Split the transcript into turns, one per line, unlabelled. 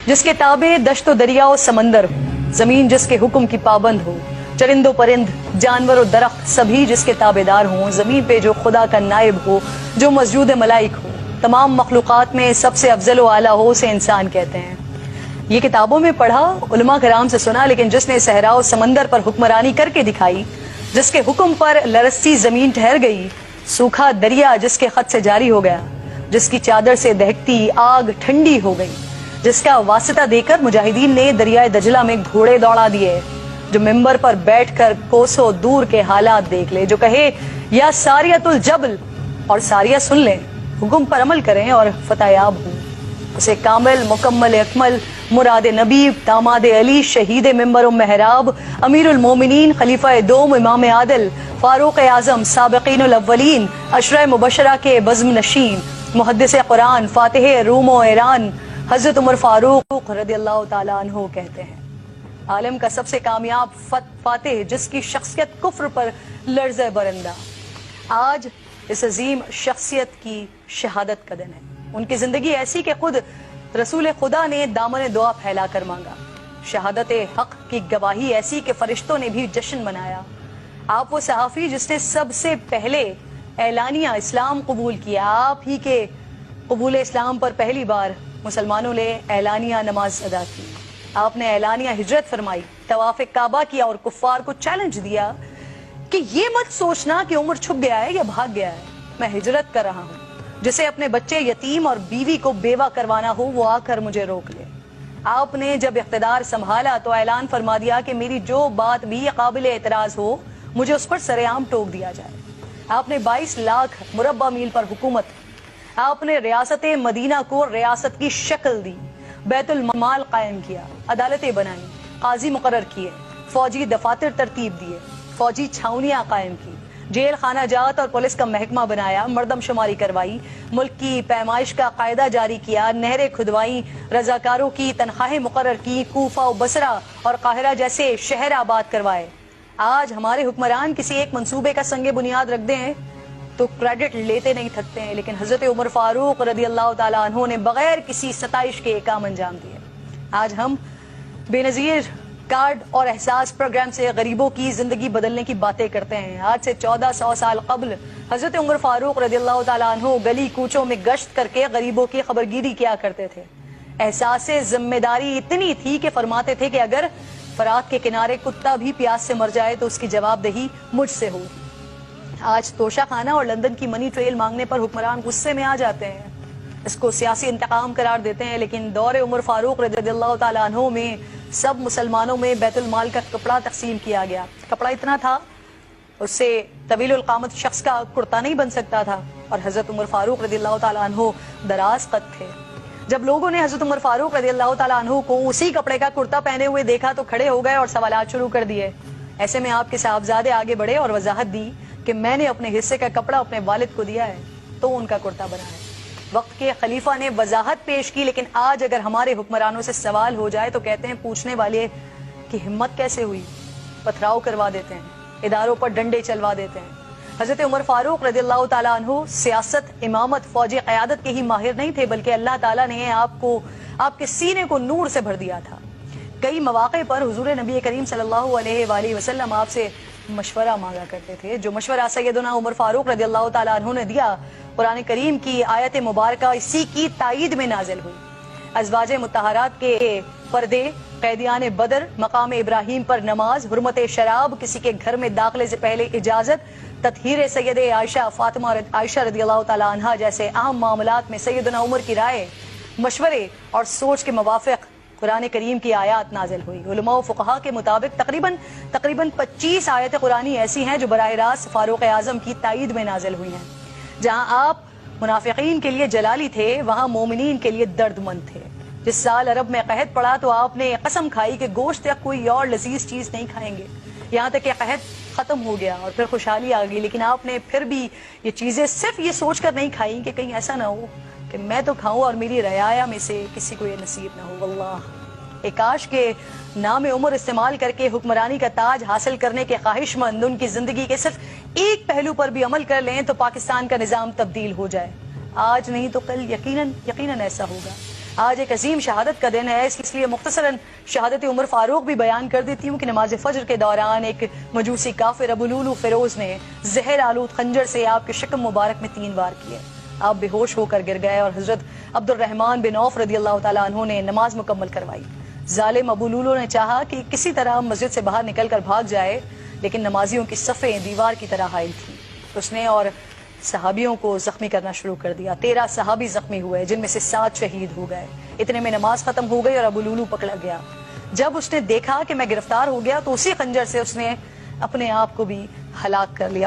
جس کے تابع دشت و دریا و سمندر ہو، زمین جس کے حکم کی پابند ہو، چرند و پرند، جانور و درخت سبھی جس کے تابع دار ہوں، زمین پہ جو خدا کا نائب ہو، جو مسجود ملائک ہو، تمام مخلوقات میں سب سے افضل و اعلیٰ ہو، اسے انسان کہتے ہیں۔ یہ کتابوں میں پڑھا، علماء کرام سے سنا، لیکن جس نے صحرا و سمندر پر حکمرانی کر کے دکھائی، جس کے حکم پر لرزتی زمین ٹھہر گئی، سوکھا دریا جس کے خط سے جاری ہو گیا، جس کی چادر سے دہکتی آگ ٹھنڈی ہو گئی، جس کا واسطہ دے کر مجاہدین نے دریائے دجلہ میں گھوڑے دوڑا دیے، جو ممبر پر بیٹھ کر کوسوں دور کے حالات دیکھ لے، جو کہے یا ساریت الجبل اور ساریہ سن لیں، حکم پر عمل کریں اور فتح یاب ہوں، اسے کامل مکمل اکمل مراد نبی داماد علی شہید ممبر و محراب امیر المومنین خلیفہ دوم امام عادل فاروق اعظم سابقین الاولین عشرہ مبشرہ کے بزم نشین محدث قرآن فاتح روم و ایران حضرت عمر فاروق رضی اللہ تعالیٰ عنہ کہتے ہیں، عالم کا سب سے کامیاب فاتح جس کی شخصیت کفر پر لرزہ برندہ۔ آج اس عظیم شخصیت کی شہادت کا دن ہے۔ ان کی زندگی ایسی کہ خود رسول خدا نے دامن دعا پھیلا کر مانگا، شہادت حق کی گواہی ایسی کہ فرشتوں نے بھی جشن منایا۔ آپ وہ صحافی جس نے سب سے پہلے اعلانیہ اسلام قبول کیا، آپ ہی کے قبول اسلام پر پہلی بار مسلمانوں نے اعلانیہ نماز ادا کی، آپ نے اعلانیہ ہجرت فرمائی، طواف کعبہ کیا اور کفار کو چیلنج دیا کہ یہ مت سوچنا کہ عمر چھپ گیا ہے یا بھاگ گیا ہے، میں ہجرت کر رہا ہوں، جسے اپنے بچے یتیم اور بیوی کو بیوہ کروانا ہو وہ آ کر مجھے روک لے۔ آپ نے جب اقتدار سنبھالا تو اعلان فرما دیا کہ میری جو بات بھی قابل اعتراض ہو مجھے اس پر سرعام ٹوک دیا جائے۔ آپ نے 22 لاکھ مربع میل پر حکومت کی، آپ نے ریاست مدینہ کو ریاست کی شکل دی، بیت المال قائم کیا، عدالتیں بنائیں، قاضی مقرر کیے، فوجی دفاتر ترتیب دیے، فوجی چھاونیاں قائم کی، جیل خانہ جات اور پولیس کا محکمہ بنایا، مردم شماری کروائی، ملک کی پیمائش کا قاعدہ جاری کیا، نہریں کھدوائیں، رضاکاروں کی تنخواہیں مقرر کی، کوفہ و بصرہ اور قاہرہ جیسے شہر آباد کروائے۔ آج ہمارے حکمران کسی ایک منصوبے کا سنگ بنیاد رکھ دیں تو کریڈٹ لیتے نہیں تھکتے ہیں، لیکن حضرت عمر فاروق رضی اللہ تعالیٰ عنہ نے بغیر کسی ستائش کے کام انجام دیے۔ آج ہم بے نظیر کارڈ اور احساس پروگرام سے غریبوں کی زندگی بدلنے کی باتیں کرتے ہیں۔ آج سے 1400 سال قبل حضرت عمر فاروق رضی اللہ تعالیٰ عنہ گلی کوچوں میں گشت کر کے غریبوں کی خبرگیری کیا کرتے تھے۔ احساس ذمہ داری اتنی تھی کہ فرماتے تھے کہ اگر فرات کے کنارے کتا بھی پیاس سے مر جائے تو اس کی جواب دہی مجھ سے ہو۔ آج توشہ خانہ اور لندن کی منی ٹریل مانگنے پر حکمران غصے میں آ جاتے ہیں، اس کو سیاسی انتقام قرار دیتے ہیں، لیکن دور عمر فاروق رضی اللہ تعالیٰ عنہ میں سب مسلمانوں میں بیت المال کا کپڑا تقسیم کیا گیا۔ کپڑا اتنا تھا اس سے طویل القامت شخص کا کرتا نہیں بن سکتا تھا، اور حضرت عمر فاروق رضی اللہ تعالیٰ عنہ دراز قد تھے۔ جب لوگوں نے حضرت عمر فاروق رضی اللہ تعالیٰ عنہ کو اسی کپڑے کا کرتا پہنے ہوئے دیکھا تو کھڑے ہو گئے اور سوالات شروع کر دیے۔ ایسے میں آپ کے صاحبزادے آگے بڑھے اور وضاحت دی کہ میں نے اپنے حصے کا کپڑا اپنے والد کو دیا ہے تو ان کا کرتا بنا ہے۔ وقت کے خلیفہ نے وضاحت پیش کی، لیکن آج اگر ہمارے حکمرانوں سے سوال ہو جائے تو کہتے ہیں پوچھنے والے کی ہمت کیسے ہوئی، پتھراؤ کروا دیتے ہیں، اداروں پر ڈنڈے چلوا دیتے ہیں۔ حضرت عمر فاروق رضی اللہ تعالیٰ عنہ سیاست، امامت، فوجی قیادت کے ہی ماہر نہیں تھے، بلکہ اللہ تعالیٰ نے آپ کے سینے کو نور سے بھر دیا تھا۔ کئی مواقع پر حضور نبی کریم صلی اللہ علیہ وآلہ وسلم آپ سے مشورہ مانگا کرتے تھے، جو مشورہ سیدنا عمر فاروق رضی اللہ تعالیٰ عنہ نے دیا، قرآن کریم کی آیت مبارکہ اسی کی تائید میں نازل ہوئی۔ ازواج مطہرات کے پردے، قیدیان بدر، مقام ابراہیم پر نماز، حرمت شراب، کسی کے گھر میں داخلے سے پہلے اجازت، تطہیر سید عائشہ فاطمہ عائشہ رضی اللہ تعالیٰ عنہا جیسے اہم معاملات میں سیدنا عمر کی رائے، مشورے اور سوچ کے موافق قرآن کریم کی آیات نازل ہوئی۔ علماء و فقہا کے مطابق تقریباً 25 آیت قرآنی ایسی ہیں جو براہ راست فاروق اعظم کی تائید میں نازل ہوئی ہیں۔ جہاں آپ منافقین کے لیے جلالی تھے وہاں مومنین کے لیے درد مند تھے۔ جس سال عرب میں قحط پڑا تو آپ نے قسم کھائی کہ گوشت یا کوئی اور لذیذ چیز نہیں کھائیں گے، یہاں تک کہ قحط ختم ہو گیا اور پھر خوشحالی آ گئی، لیکن آپ نے پھر بھی یہ چیزیں صرف یہ سوچ کر نہیں کھائیں کہ کہیں ایسا نہ ہو کہ میں تو کھاؤں اور میری رعایا میں سے کسی کو یہ نصیب نہ ہو۔ واللہ کاش کے نام عمر استعمال کر کے حکمرانی کا تاج حاصل کرنے کے خواہش مند ان کی زندگی کے صرف ایک پہلو پر بھی عمل کر لیں تو پاکستان کا نظام تبدیل ہو جائے۔ آج نہیں تو کل یقیناً ایسا ہوگا۔ آج ایک عظیم شہادت کا دن ہے، اس لیے مختصراً شہادت عمر فاروق بھی بیان کر دیتی ہوں کہ نماز فجر کے دوران ایک مجوسی کافر ابو لولو فیروز نے زہر آلود خنجر سے آپ کے شکم مبارک میں 3 وار کیے۔ آپ بے ہوش ہو کر گر گئے اور حضرت عبد الرحمن بن عوف رضی اللہ تعالیٰ عنہ نے نماز مکمل کروائی۔ ظالم ابو لولو نے چاہا کہ کسی طرح مسجد سے باہر نکل کر بھاگ جائے، لیکن نمازیوں کی صفیں دیوار کی طرح حائل تھیں۔ اس نے اور صحابیوں کو زخمی کرنا شروع کر دیا۔ 13 صحابی زخمی ہوئے، جن میں سے 7 شہید ہو گئے۔ اتنے میں نماز ختم ہو گئی اور ابو لولو پکڑا گیا۔ جب اس نے دیکھا کہ میں گرفتار ہو گیا تو اسی خنجر سے اس نے اپنے آپ کو بھی ہلاک کر لیا۔